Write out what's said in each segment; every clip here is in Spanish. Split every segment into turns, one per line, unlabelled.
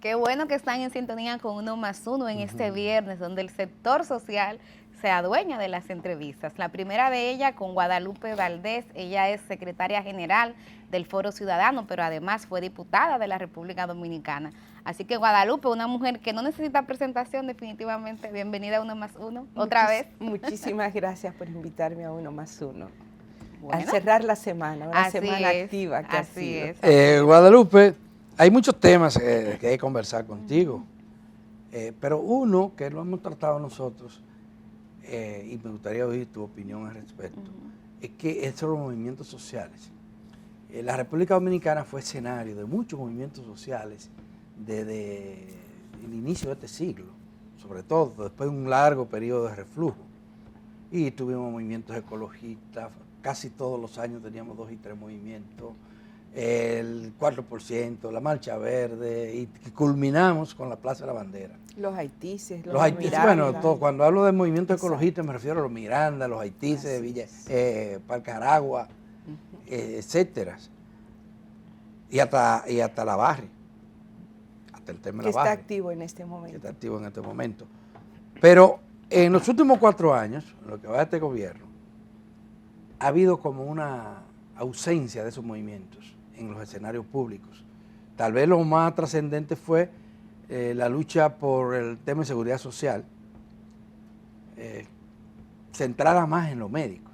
Qué bueno que están en sintonía con Uno más Uno en este viernes, donde el sector social se adueña de las entrevistas. La primera de ellas con Guadalupe Valdés. Ella es secretaria general del Foro Ciudadano, pero además fue diputada de la República Dominicana. Así que Guadalupe, una mujer que no necesita presentación definitivamente. Bienvenida a Uno más Uno, otra vez.
Muchísimas gracias por invitarme a Uno más Uno.
Bueno,
al cerrar la semana, una semana activa que ha sido.
Guadalupe, hay muchos temas que hay que conversar contigo, pero uno que lo hemos tratado nosotros, y me gustaría oír tu opinión al respecto, es que es sobre los movimientos sociales. La República Dominicana fue escenario de muchos movimientos sociales desde el inicio de este siglo, sobre todo después de un largo periodo de reflujo. Y tuvimos movimientos ecologistas, casi todos los años teníamos 2 y 3 movimientos, el 4%, la Marcha Verde, y culminamos con la Plaza de la Bandera.
Los haitises,
los haitises, bueno, cuando hablo de movimiento ecologista me refiero a los Miranda, los haitises, Parque Aragua, etcétera. Y hasta la Barri, hasta el tema de la Barri.
Que está activo en este momento.
Que está activo en este momento. Pero en los últimos 4 años, en lo que va de este gobierno, ha habido como una ausencia de esos movimientos en los escenarios públicos. Tal vez lo más trascendente fue la lucha por el tema de seguridad social, centrada más en los médicos,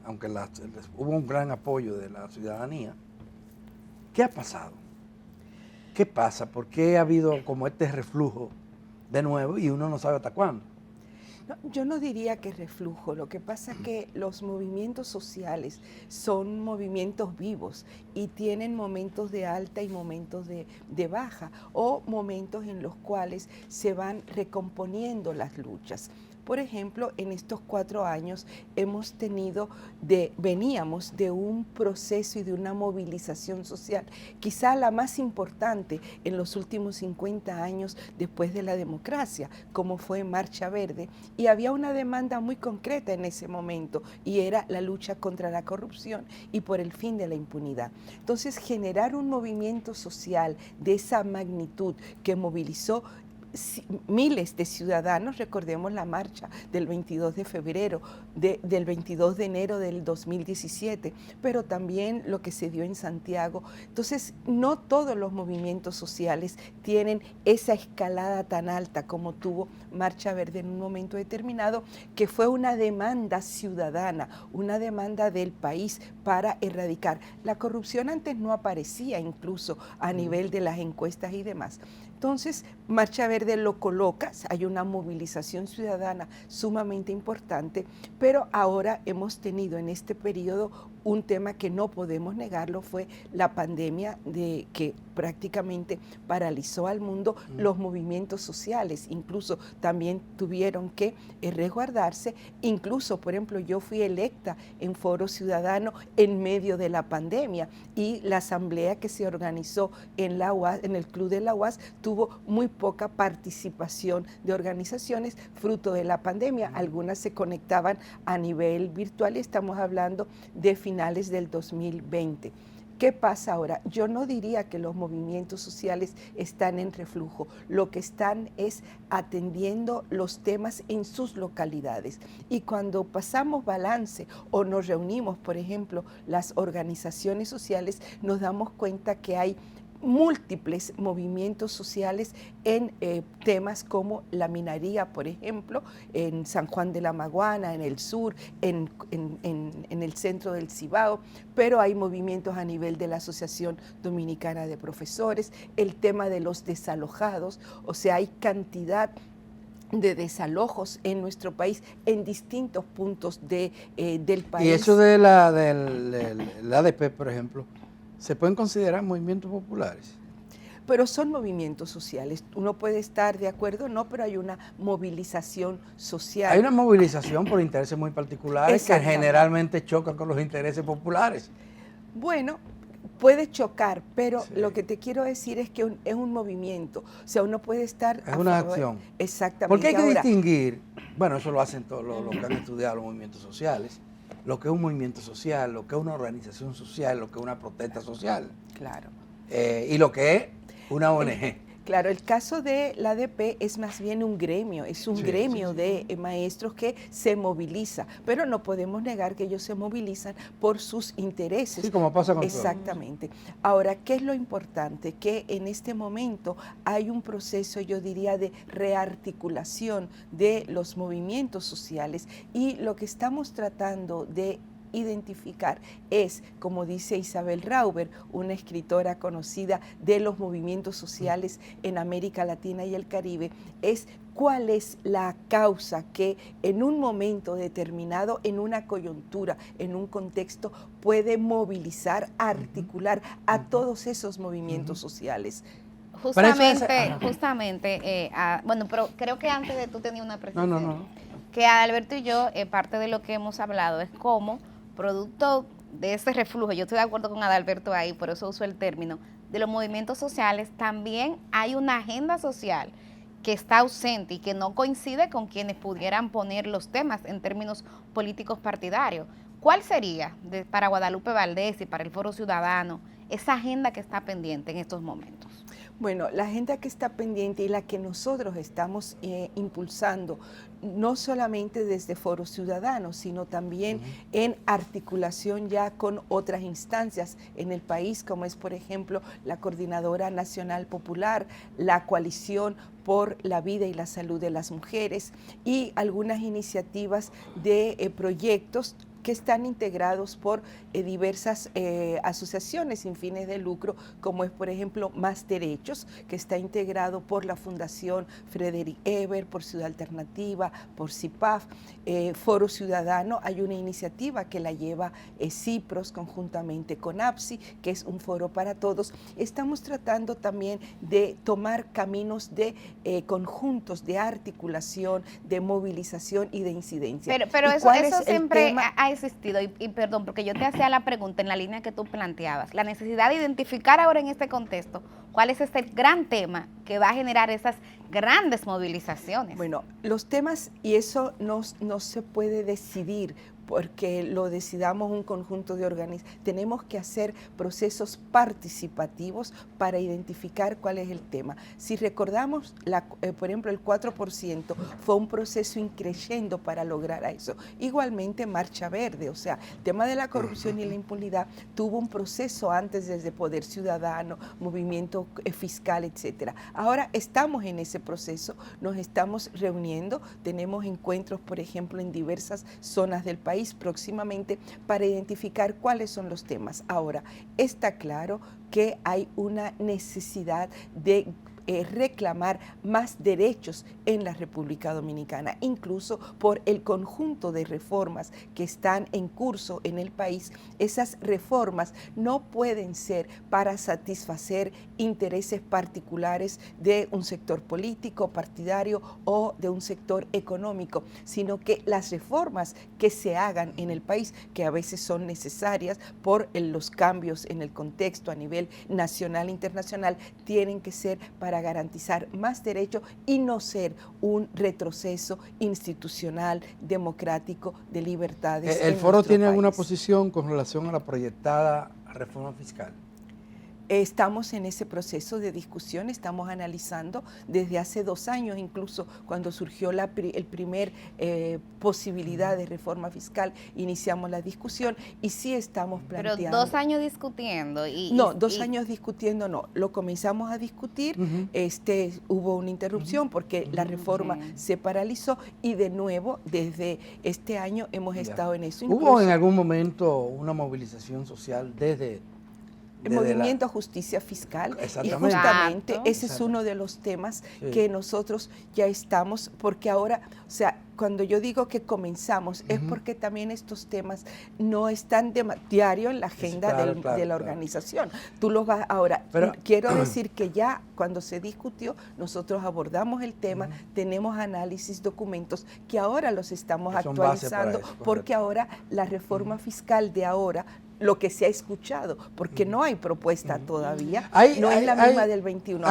aunque hubo un gran apoyo de la ciudadanía. ¿Qué ha pasado? ¿Qué pasa? ¿Por qué ha habido como este reflujo de nuevo y uno no sabe hasta cuándo?
No, yo no diría que reflujo, lo que pasa es que los movimientos sociales son movimientos vivos y tienen momentos de alta y momentos de baja, o momentos en los cuales se van recomponiendo las luchas. Por ejemplo, en estos 4 años veníamos de un proceso y de una movilización social, quizá la más importante en los últimos 50 años después de la democracia, como fue Marcha Verde, y había una demanda muy concreta en ese momento, y era la lucha contra la corrupción y por el fin de la impunidad. Entonces, generar un movimiento social de esa magnitud que movilizó miles de ciudadanos, recordemos la marcha del 22 de febrero, del 22 de enero del 2017, pero también lo que se dio en Santiago. Entonces, no todos los movimientos sociales tienen esa escalada tan alta como tuvo Marcha Verde en un momento determinado, que fue una demanda ciudadana, una demanda del país para erradicar. La corrupción antes no aparecía incluso a nivel de las encuestas y demás. Entonces, Marcha Verde lo coloca, hay una movilización ciudadana sumamente importante, pero ahora hemos tenido en este periodo un tema que no podemos negarlo, fue la pandemia que prácticamente paralizó al mundo. Los movimientos sociales incluso también tuvieron que resguardarse. Incluso, por ejemplo, yo fui electa en Foro Ciudadano en medio de la pandemia, y la asamblea que se organizó en la UAS, en el Club de la UAS, tuvo muy poca participación de organizaciones fruto de la pandemia. Algunas se conectaban a nivel virtual y estamos hablando de finales del 2020. ¿Qué pasa ahora? Yo no diría que los movimientos sociales están en reflujo, lo que están es atendiendo los temas en sus localidades. Y cuando pasamos balance o nos reunimos, por ejemplo, las organizaciones sociales, nos damos cuenta que hay múltiples movimientos sociales en temas como la minería, por ejemplo, en San Juan de la Maguana, en el sur, en el centro del Cibao, pero hay movimientos a nivel de la Asociación Dominicana de Profesores, el tema de los desalojados, o sea, hay cantidad de desalojos en nuestro país en distintos puntos del país.
Y eso de la ADP, por ejemplo, ¿se pueden considerar movimientos populares?
Pero son movimientos sociales. Uno puede estar de acuerdo, no, pero hay una movilización social.
Hay una movilización por intereses muy particulares que generalmente chocan con los intereses populares.
Bueno, puede chocar, pero sí, lo que te quiero decir es que es un movimiento. O sea, uno puede estar...
Es una acción.
Exactamente.
Porque hay que distinguir, bueno, eso lo hacen todos los que han estudiado los movimientos sociales, lo que es un movimiento social, lo que es una organización social, lo que es una protesta social.
Claro.
Y lo que es una ONG.
Claro, el caso de la ADP es más bien un gremio, es un gremio de maestros que se moviliza, pero no podemos negar que ellos se movilizan por sus intereses.
Sí, como pasa con
Exactamente. Ahora, ¿qué es lo importante? Que en este momento hay un proceso, yo diría, de rearticulación de los movimientos sociales y lo que estamos tratando de identificar es, como dice Isabel Rauber, una escritora conocida de los movimientos sociales en América Latina y el Caribe, es cuál es la causa que en un momento determinado, en una coyuntura, en un contexto, puede movilizar, articular a todos esos movimientos sociales.
Justamente, bueno, pero creo que antes de tú tenías una precisión.
No.
Que Alberto y yo, parte de lo que hemos hablado es cómo, producto de ese reflujo, yo estoy de acuerdo con Adalberto ahí, por eso uso el término, de los movimientos sociales, también hay una agenda social que está ausente y que no coincide con quienes pudieran poner los temas en términos políticos partidarios. ¿Cuál sería para Guadalupe Valdés y para el Foro Ciudadano esa agenda que está pendiente en estos momentos?
Bueno, la agenda que está pendiente y la que nosotros estamos impulsando, no solamente desde Foro Ciudadano, sino también en articulación ya con otras instancias en el país, como es, por ejemplo, la Coordinadora Nacional Popular, la Coalición por la Vida y la Salud de las Mujeres y algunas iniciativas de proyectos que están integrados por diversas asociaciones sin fines de lucro, como es, por ejemplo, Más Derechos, que está integrado por la Fundación Frederick Ebert, por Ciudad Alternativa, por CIPAF, Foro Ciudadano. Hay una iniciativa que la lleva CIPROS conjuntamente con APSI, que es un foro para todos. Estamos tratando también de tomar caminos de conjuntos de articulación, de movilización y de incidencia.
Pero eso siempre ha existido, y perdón, porque yo te hacía la pregunta en la línea que tú planteabas, la necesidad de identificar ahora en este contexto cuál es este gran tema que va a generar esas grandes movilizaciones.
Bueno, los temas, y eso no se puede decidir porque lo decidamos un conjunto de organismos. Tenemos que hacer procesos participativos para identificar cuál es el tema. Si recordamos, por ejemplo, el 4% fue un proceso increciendo para lograr eso. Igualmente Marcha Verde, o sea, el tema de la corrupción y la impunidad tuvo un proceso antes desde Poder Ciudadano, movimiento fiscal, etcétera. Ahora estamos en ese proceso, nos estamos reuniendo, tenemos encuentros, por ejemplo, en diversas zonas del país próximamente para identificar cuáles son los temas. Ahora, está claro que hay una necesidad de reclamar más derechos en la República Dominicana, incluso por el conjunto de reformas que están en curso en el país. Esas reformas no pueden ser para satisfacer intereses particulares de un sector político, partidario o de un sector económico, sino que las reformas que se hagan en el país, que a veces son necesarias por los cambios en el contexto a nivel nacional e internacional, tienen que ser para garantizar más derechos y no ser un retroceso institucional, democrático, de libertades.
¿El foro tiene alguna posición con relación a la proyectada reforma fiscal?
Estamos en ese proceso de discusión, estamos analizando desde hace 2 años, incluso cuando surgió el primer posibilidad de reforma fiscal, iniciamos la discusión y sí estamos planteando.
Pero 2 años discutiendo.
No, 2 años discutiendo no, lo comenzamos a discutir, hubo una interrupción porque la reforma se paralizó y de nuevo desde este año hemos estado en eso.
¿Hubo en algún momento una movilización social desde
el movimiento Justicia Fiscal? Y justamente ese es uno de los temas que nosotros ya estamos, porque ahora, o sea, cuando yo digo que comenzamos es porque también estos temas no están diario en la agenda de la organización. Tú los vas ahora. Pero quiero decir que ya cuando se discutió, nosotros abordamos el tema, tenemos análisis, documentos que ahora los estamos actualizando, porque ahora la reforma fiscal de ahora lo que se ha escuchado, porque no hay propuesta todavía, no es la misma del 21.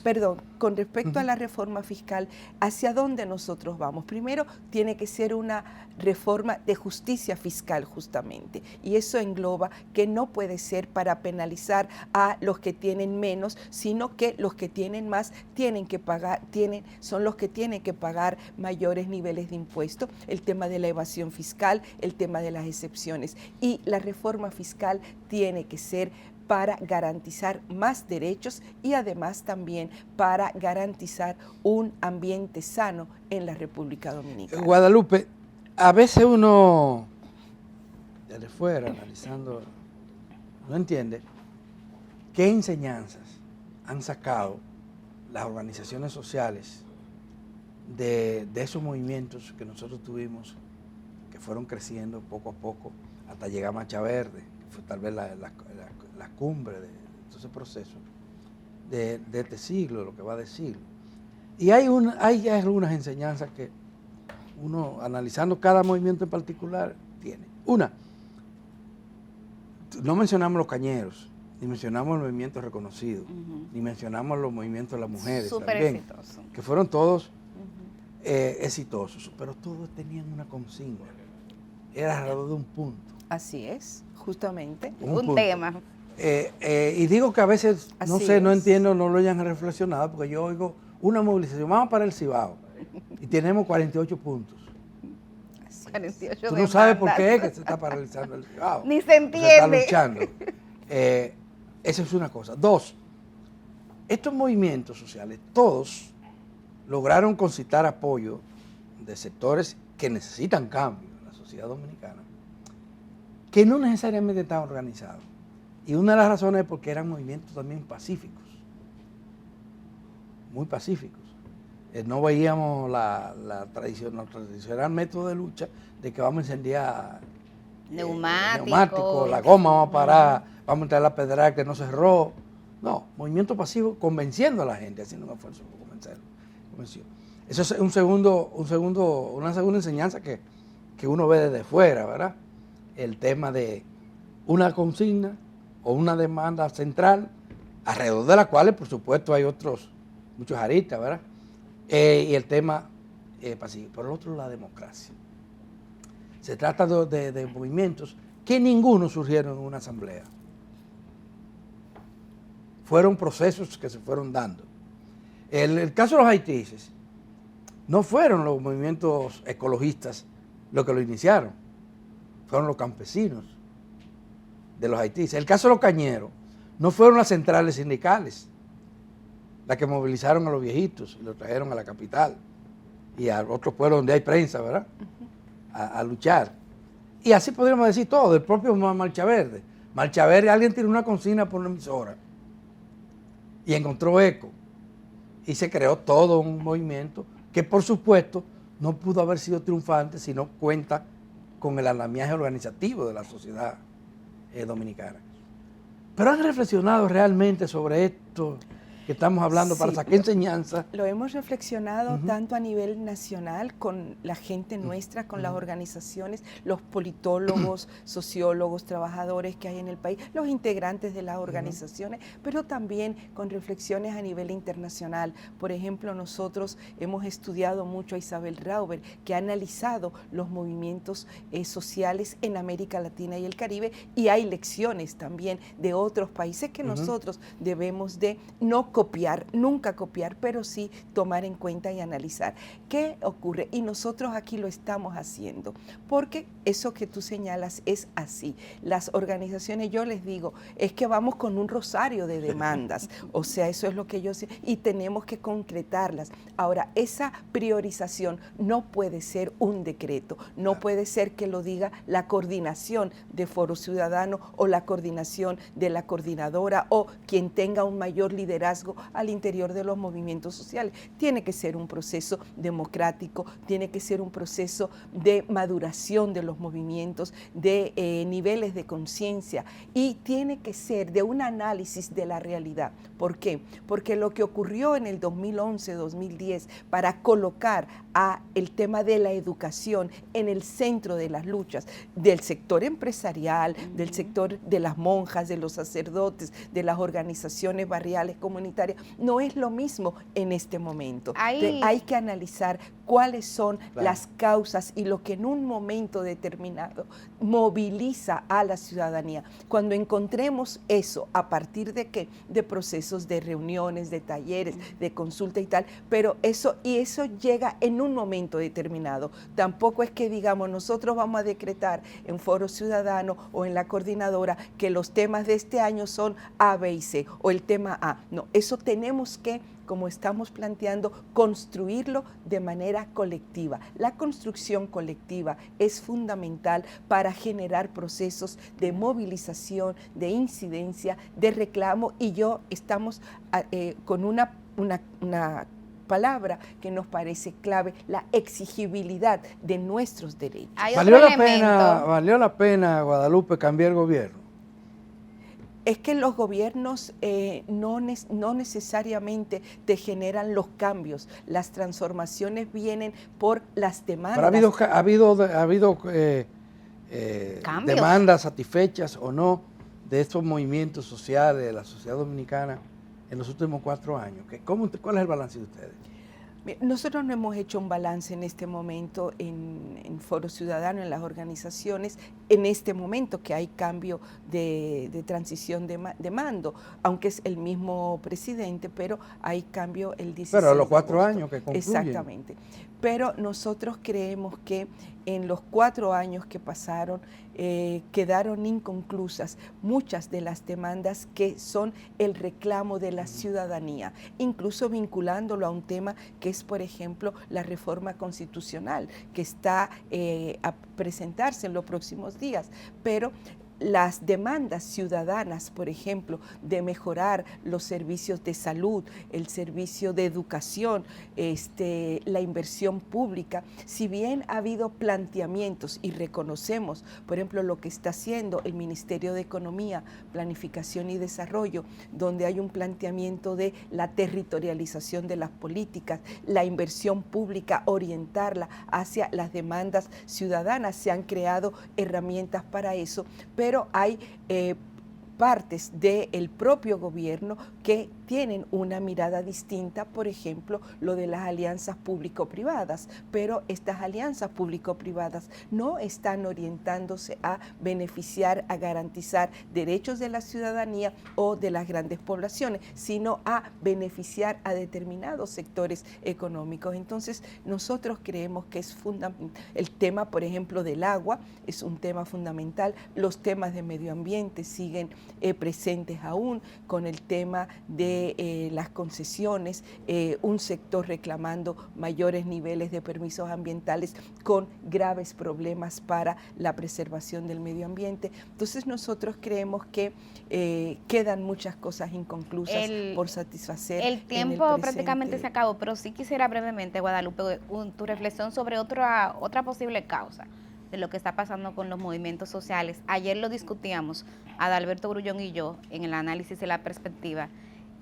Perdón, con respecto a la reforma fiscal, ¿hacia dónde nosotros vamos? Primero, tiene que ser una reforma de justicia fiscal justamente, y eso engloba que no puede ser para penalizar a los que tienen menos, sino que los que tienen más tienen que pagar, son los que tienen que pagar mayores niveles de impuestos, el tema de la evasión fiscal, el tema de las excepciones, y la reforma fiscal tiene que ser para garantizar más derechos y además también para garantizar un ambiente sano en la República Dominicana.
Guadalupe, a veces uno, desde fuera, analizando, no entiende qué enseñanzas han sacado las organizaciones sociales de esos movimientos que nosotros tuvimos, que fueron creciendo poco a poco hasta llegar a Marcha Verde, que fue tal vez la cumbre de todo ese proceso de este siglo, de lo que va de siglo. Y hay algunas enseñanzas que uno, analizando cada movimiento en particular, tiene. Una, no mencionamos los cañeros, ni mencionamos los movimientos reconocidos, ni mencionamos los movimientos de las mujeres,
súper
también,
exitoso,
que fueron todos exitosos, pero todos tenían una consigna, era alrededor de un punto.
Así es, justamente.
Un tema.
Y digo que a veces, no sé, no entiendo, no lo hayan reflexionado, porque yo oigo una movilización, vamos para el Cibao, y tenemos 48 puntos.
48
Tú no sabes por qué es que se está paralizando el Cibao.
Ni se entiende.
Se está luchando. Esa es una cosa. Dos, estos movimientos sociales, todos lograron concitar apoyo de sectores que necesitan cambio en la sociedad dominicana, que no necesariamente están organizados. Y una de las razones es porque eran movimientos también pacíficos, muy pacíficos. No veíamos el tradicional método de lucha de que vamos a incendiar neumáticos, la goma vamos a parar, vamos a entrar a la pedra que no cerró. No, movimiento pasivo convenciendo a la gente, haciendo un esfuerzo por convencerlo. Eso es una segunda enseñanza que uno ve desde fuera, ¿verdad? El tema de una consigna o una demanda central, alrededor de la cual, por supuesto, hay muchos aristas, ¿verdad? Y el tema pasivo. Por el otro, la democracia. Se trata de movimientos que ninguno surgieron en una asamblea. Fueron procesos que se fueron dando. El caso de los haitises, no fueron los movimientos ecologistas los que lo iniciaron, fueron los campesinos de los haitises. El caso de los cañeros, no fueron las centrales sindicales las que movilizaron a los viejitos y los trajeron a la capital y a otros pueblos donde hay prensa, ¿verdad? A luchar. Y así podríamos decir todo, el propio Marcha Verde. Marcha Verde, alguien tiró una consigna por una emisora y encontró eco. Y se creó todo un movimiento que, por supuesto, no pudo haber sido triunfante si no cuenta con el andamiaje organizativo de la sociedad dominicana. Pero han reflexionado realmente sobre esto que estamos hablando, para sacar enseñanza.
Lo hemos reflexionado tanto a nivel nacional con la gente nuestra, con las organizaciones, los politólogos, sociólogos, trabajadores que hay en el país, los integrantes de las organizaciones, pero también con reflexiones a nivel internacional. Por ejemplo, nosotros hemos estudiado mucho a Isabel Rauber, que ha analizado los movimientos sociales en América Latina y el Caribe, y hay lecciones también de otros países que nosotros debemos de no copiar, nunca copiar, pero sí tomar en cuenta y analizar. ¿Qué ocurre? Y nosotros aquí lo estamos haciendo, porque eso que tú señalas es así. Las organizaciones, yo les digo, es que vamos con un rosario de demandas, o sea, eso es lo que yo sé, y tenemos que concretarlas. Ahora, esa priorización no puede ser un decreto, no puede ser que lo diga la coordinación de Foro Ciudadano o la coordinación de la coordinadora o quien tenga un mayor liderazgo liderazgo al interior de los movimientos sociales. Tiene que ser un proceso democrático, tiene que ser un proceso de maduración de los movimientos, de niveles de conciencia, y tiene que ser de un análisis de la realidad. ¿Por qué? Porque lo que ocurrió en el 2011-2010 para colocar a el tema de la educación en el centro de las luchas del sector empresarial, del sector de las monjas, de los sacerdotes, de las organizaciones barriales comunitarias, no es lo mismo en este momento. Hay que analizar cuáles son las causas y lo que en un momento determinado moviliza a la ciudadanía. Cuando encontremos eso, ¿a partir de qué? De procesos de reuniones, de talleres, de consulta y tal, pero eso llega en un momento determinado. Tampoco es que digamos, nosotros vamos a decretar en Foro Ciudadano o en la coordinadora que los temas de este año son A, B y C, o el tema A. No, eso tenemos que, como estamos planteando, construirlo de manera colectiva. La construcción colectiva es fundamental para generar procesos de movilización, de incidencia, de reclamo, y estamos con una palabra que nos parece clave, la exigibilidad de nuestros derechos.
¿Valió la pena, Guadalupe, cambiar el gobierno?
Es que los gobiernos no necesariamente te generan los cambios, las transformaciones vienen por las demandas.
Pero ha habido demandas satisfechas o no de estos movimientos sociales de la sociedad dominicana en los últimos 4 años. ¿Cuál es el balance de ustedes?
Nosotros no hemos hecho un balance en este momento en Foro Ciudadano, en las organizaciones, en este momento que hay cambio de transición de mando, aunque es el mismo presidente, pero hay cambio el 16
Pero a los
de
4
agosto.
años que concluyen.
Exactamente. Pero nosotros creemos que en los 4 años que pasaron quedaron inconclusas muchas de las demandas que son el reclamo de la ciudadanía, incluso vinculándolo a un tema que es, por ejemplo, la reforma constitucional, que está a presentarse en los próximos días, pero las demandas ciudadanas, por ejemplo, de mejorar los servicios de salud, el servicio de educación, la inversión pública, si bien ha habido planteamientos y reconocemos, por ejemplo, lo que está haciendo el Ministerio de Economía, Planificación y Desarrollo, donde hay un planteamiento de la territorialización de las políticas, la inversión pública, orientarla hacia las demandas ciudadanas, se han creado herramientas para eso, pero hay partes del propio gobierno que tienen una mirada distinta, por ejemplo, lo de las alianzas público-privadas, pero estas alianzas público-privadas no están orientándose a beneficiar, a garantizar derechos de la ciudadanía o de las grandes poblaciones, sino a beneficiar a determinados sectores económicos. Entonces, nosotros creemos que es fundamental. El tema, por ejemplo, del agua es un tema fundamental, los temas de medio ambiente siguen presentes aún, con el tema de las concesiones, un sector reclamando mayores niveles de permisos ambientales con graves problemas para la preservación del medio ambiente. Entonces nosotros creemos que quedan muchas cosas inconclusas por satisfacer.
El tiempo prácticamente se acabó, pero sí quisiera brevemente, Guadalupe, tu reflexión sobre otra posible causa de lo que está pasando con los movimientos sociales. Ayer lo discutíamos, Adalberto Grullón y yo, en el análisis de la perspectiva,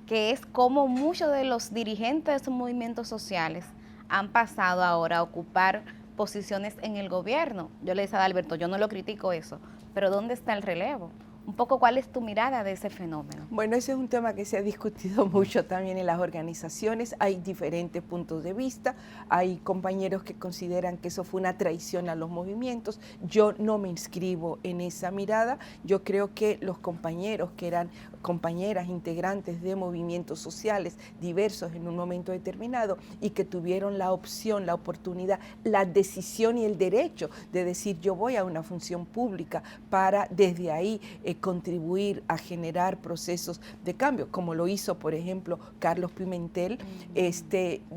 que es cómo muchos de los dirigentes de esos movimientos sociales han pasado ahora a ocupar posiciones en el gobierno. Yo le decía a Adalberto, yo no lo critico eso, pero ¿dónde está el relevo? Un poco, ¿cuál es tu mirada de ese fenómeno?
Bueno, ese es un tema que se ha discutido mucho también en las organizaciones. Hay diferentes puntos de vista. Hay compañeros que consideran que eso fue una traición a los movimientos. Yo no me inscribo en esa mirada. Yo creo que los compañeros que eran compañeras integrantes de movimientos sociales diversos en un momento determinado y que tuvieron la opción, la oportunidad, la decisión y el derecho de decir yo voy a una función pública para desde ahí contribuir a generar procesos de cambio, como lo hizo, por ejemplo, Carlos Pimentel.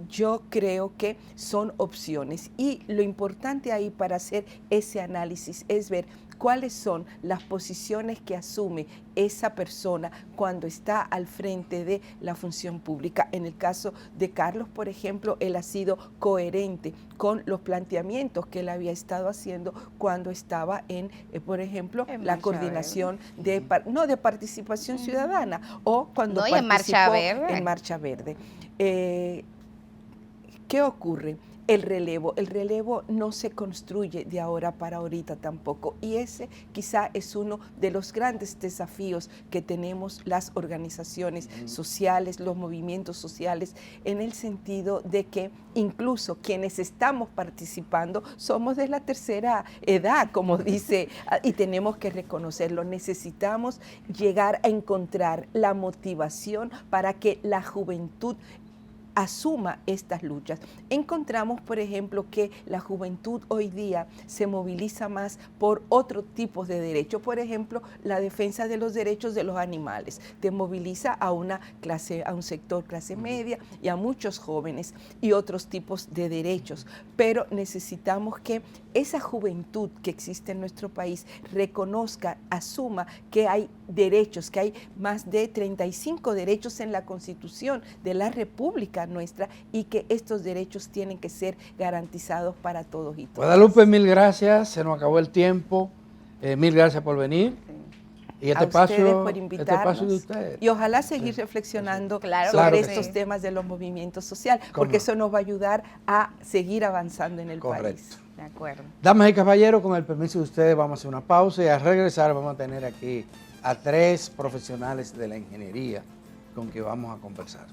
Yo creo que son opciones y lo importante ahí para hacer ese análisis es ver cuáles son las posiciones que asume esa persona cuando está al frente de la función pública. En el caso de Carlos, por ejemplo, él ha sido coherente con los planteamientos que él había estado haciendo cuando estaba en, por ejemplo,
En
la
Marcha
coordinación de participación ciudadana o cuando
No, y en
participó
Marcha Verde.
en Marcha Verde. ¿Qué ocurre? El relevo no se construye de ahora para ahorita tampoco, y ese quizá es uno de los grandes desafíos que tenemos las organizaciones sociales, los movimientos sociales, en el sentido de que incluso quienes estamos participando somos de la tercera edad, como dice, y tenemos que reconocerlo. Necesitamos llegar a encontrar la motivación para que la juventud asuma estas luchas. Encontramos, por ejemplo, que la juventud hoy día se moviliza más por otro tipo de derechos. Por ejemplo, la defensa de los derechos de los animales. Te moviliza a una clase, a un sector clase media y a muchos jóvenes y otros tipos de derechos. Pero necesitamos que esa juventud que existe en nuestro país reconozca, asuma que hay derechos, que hay más de 35 derechos en la Constitución de la República nuestra y que estos derechos tienen que ser garantizados para todos y todas.
Guadalupe, mil gracias, se nos acabó el tiempo, mil gracias por venir. Y
A ustedes por invitarnos,
de ustedes.
y ojalá seguir reflexionando
Claro
sobre
que
estos
sí.
temas de los movimientos sociales, porque eso nos va a ayudar a seguir avanzando en el país.
De acuerdo.
Damas y caballeros, con el permiso de ustedes vamos a hacer una pausa y al regresar vamos a tener aquí a 3 profesionales de la ingeniería con que vamos a conversar.